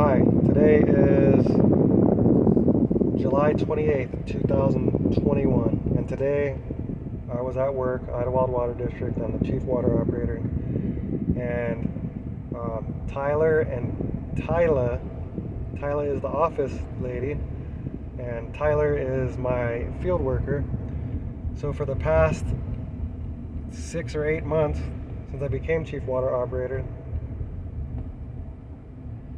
Hi, today is July 28th, 2021, and today I was at work, Idyllwild Water District. I'm the chief water operator, and Tyler and Tyla is the office lady, and Tyler is my field worker. So for the past 6 or 8 months, since I became chief water operator,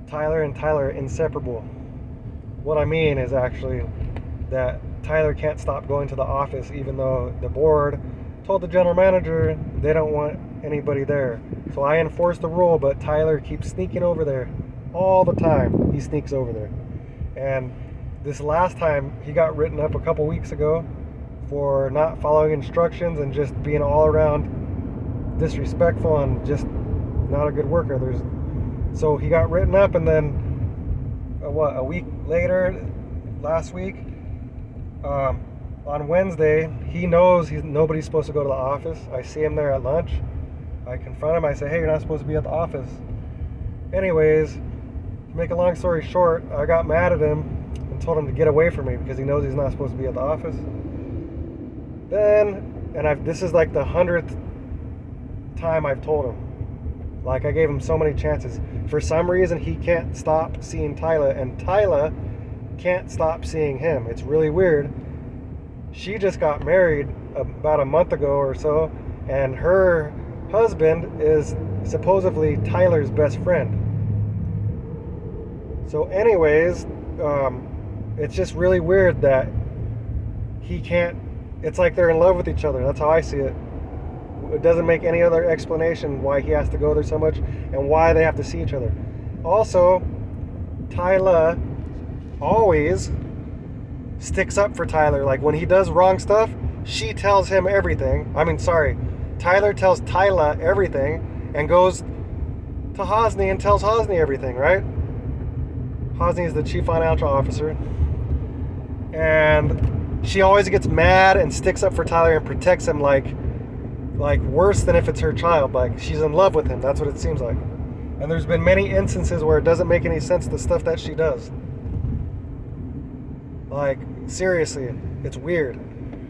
Tyler and Tyler are inseparable. What I mean is actually that Tyler can't stop going to the office even though the board told the general manager they don't want anybody there. So I enforce the rule, but Tyler keeps sneaking over there all the time. He sneaks over there. And this last time he got written up a couple weeks ago for not following instructions and just being all around disrespectful and just not a good worker. So he got written up, and then a week later, last week, on Wednesday, he knows nobody's supposed to go to the office. I see him there at lunch. I confront him. I say, hey, you're not supposed to be at the office. Anyways, to make a long story short, I got mad at him and told him to get away from me because he knows he's not supposed to be at the office. This is like the 100th time I've told him. Like, I gave him so many chances. For some reason, he can't stop seeing Tyla, and Tyla can't stop seeing him. It's really weird. She just got married about a month ago or so, and her husband is supposedly Tyler's best friend. So anyways, it's just really weird that he can't, it's like they're in love with each other. That's how I see it. It doesn't make any other explanation why he has to go there so much and why they have to see each other. Also, Tyla always sticks up for Tyler. Like, when he does wrong stuff, she tells him everything. Tyler tells Tyla everything and goes to Hosni and tells Hosni everything, right? Hosni is the chief financial officer. And she always gets mad and sticks up for Tyler and protects him like worse than if it's her child. Like, she's in love with him. That's what it seems like. And there's been many instances where it doesn't make any sense, the stuff that she does. Like, seriously, it's weird.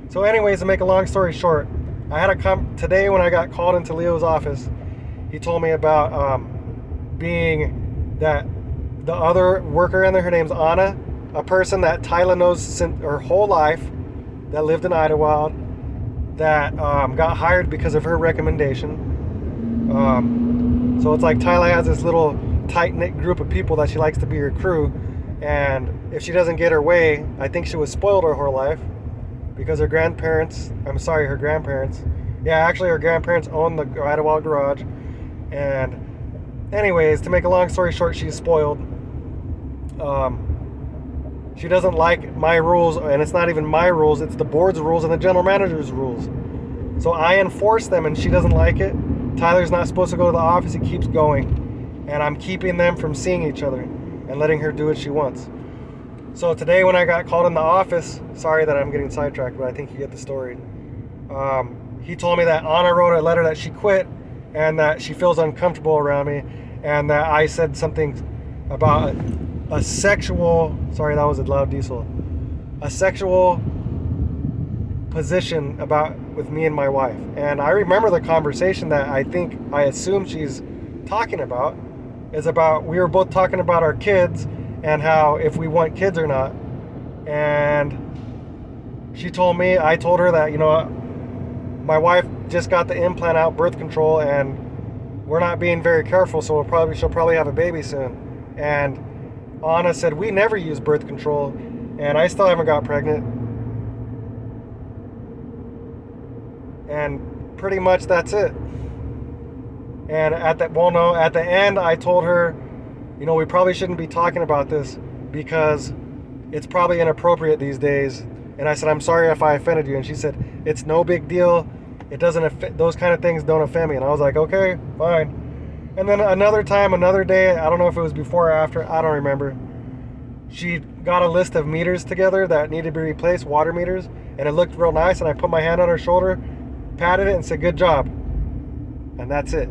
So anyways, to make a long story short, I had today when I got called into Leo's office, he told me about being that the other worker in there, her name's Anna, a person that Tyla knows since her whole life, that lived in Idyllwild, that got hired because of her recommendation. So it's like Tyla has this little tight-knit group of people that she likes to be her crew, and if she doesn't get her way, I think she was spoiled her whole life because her grandparents own the Idyllwild garage. And anyways, to make a long story short, she's spoiled. She doesn't like my rules, and it's not even my rules, it's the board's rules and the general manager's rules. So I enforce them, and she doesn't like it. Tyler's not supposed to go to the office, he keeps going. And I'm keeping them from seeing each other and letting her do what she wants. So today when I got called in the office, sorry that I'm getting sidetracked, but I think you get the story. He told me that Anna wrote a letter that she quit and that she feels uncomfortable around me, and that I said something about a sexual position with me and my wife. And I remember the conversation that I assume she's talking about is about, we were both talking about our kids and how if we want kids or not. And I told her that, my wife just got the implant out, birth control, and we're not being very careful, so she'll probably have a baby soon. And Anna said, we never use birth control, and I still haven't got pregnant. And pretty much that's it. And at the end, I told her, we probably shouldn't be talking about this because it's probably inappropriate these days. And I said, I'm sorry if I offended you. And she said, it's no big deal. It doesn't those kind of things don't offend me. And I was like, okay, fine. And then another day, I don't know if it was before or after, I don't remember, she got a list of meters together that needed to be replaced, water meters, and it looked real nice, and I put my hand on her shoulder, patted it, and said, good job. And that's it.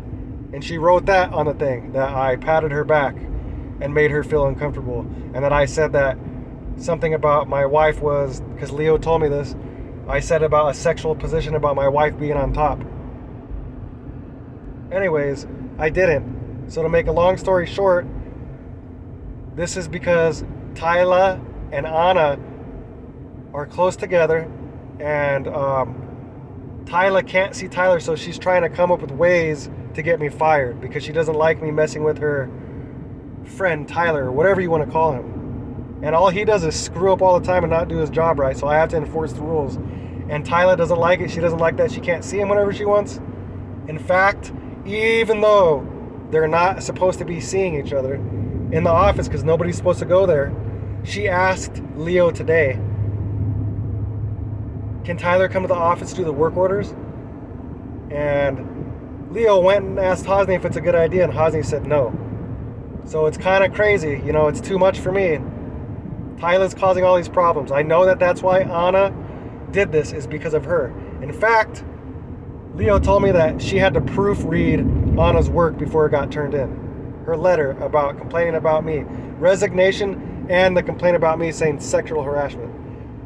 And she wrote that on the thing, that I patted her back. and made her feel uncomfortable. And that I said that something about my wife was, because Leo told me this, I said about a sexual position about my wife being on top. Anyways, I didn't. So to make a long story short, this is because Tyla and Anna are close together, and Tyla can't see Tyler, so she's trying to come up with ways to get me fired because she doesn't like me messing with her friend Tyler, or whatever you want to call him. And all he does is screw up all the time and not do his job right, so I have to enforce the rules. And Tyla doesn't like it. She doesn't like that she can't see him whenever she wants. In fact, even though they're not supposed to be seeing each other in the office because nobody's supposed to go there, she asked Leo today, can Tyler come to the office to do the work orders? And Leo went and asked Hosni if it's a good idea, and Hosni said no. So it's kind of crazy, you know, it's too much for me. Tyla's causing all these problems. I know that that's why Anna did this, is because of her. In fact, Leo told me that she had to proofread Anna's work before it got turned in. Her letter about complaining about me. Resignation and the complaint about me saying sexual harassment.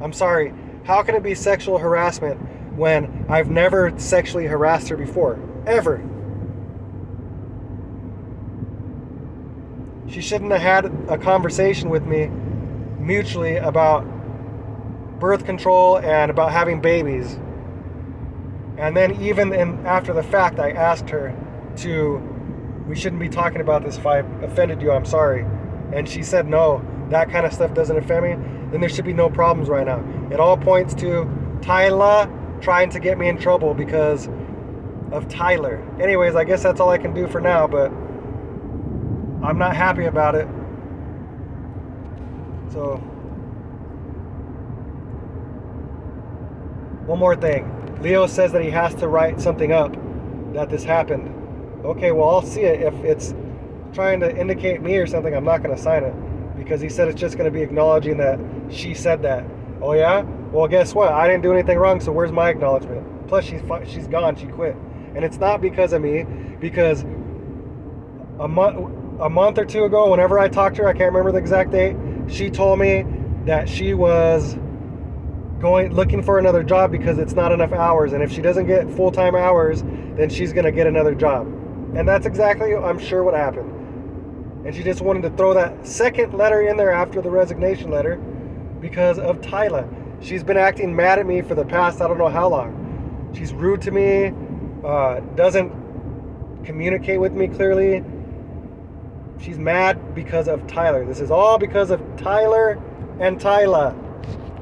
I'm sorry, how can it be sexual harassment when I've never sexually harassed her before? Ever. She shouldn't have had a conversation with me mutually about birth control and about having babies. And then even after the fact, I asked her we shouldn't be talking about this. If I offended you, I'm sorry. And she said, no, that kind of stuff doesn't offend me. Then there should be no problems right now. It all points to Tyla trying to get me in trouble because of Tyler. Anyways, I guess that's all I can do for now, but I'm not happy about it. So, one more thing. Leo says that he has to write something up that this happened. Okay, well, I'll see it. If it's trying to indicate me or something, I'm not going to sign it because he said it's just going to be acknowledging that she said that. Oh, yeah? Well, guess what? I didn't do anything wrong, so where's my acknowledgement? Plus, she's gone. She quit. And it's not because of me, because a month or two ago, whenever I talked to her, I can't remember the exact date, she told me that she was looking for another job because it's not enough hours, and if she doesn't get full-time hours, then she's going to get another job. And that's exactly, I'm sure, what happened. And she just wanted to throw that second letter in there after the resignation letter because of Tyla. She's been acting mad at me for the past, I don't know how long. She's rude to me, doesn't communicate with me clearly. She's mad because of Tyler. This is all because of Tyler and Tyla.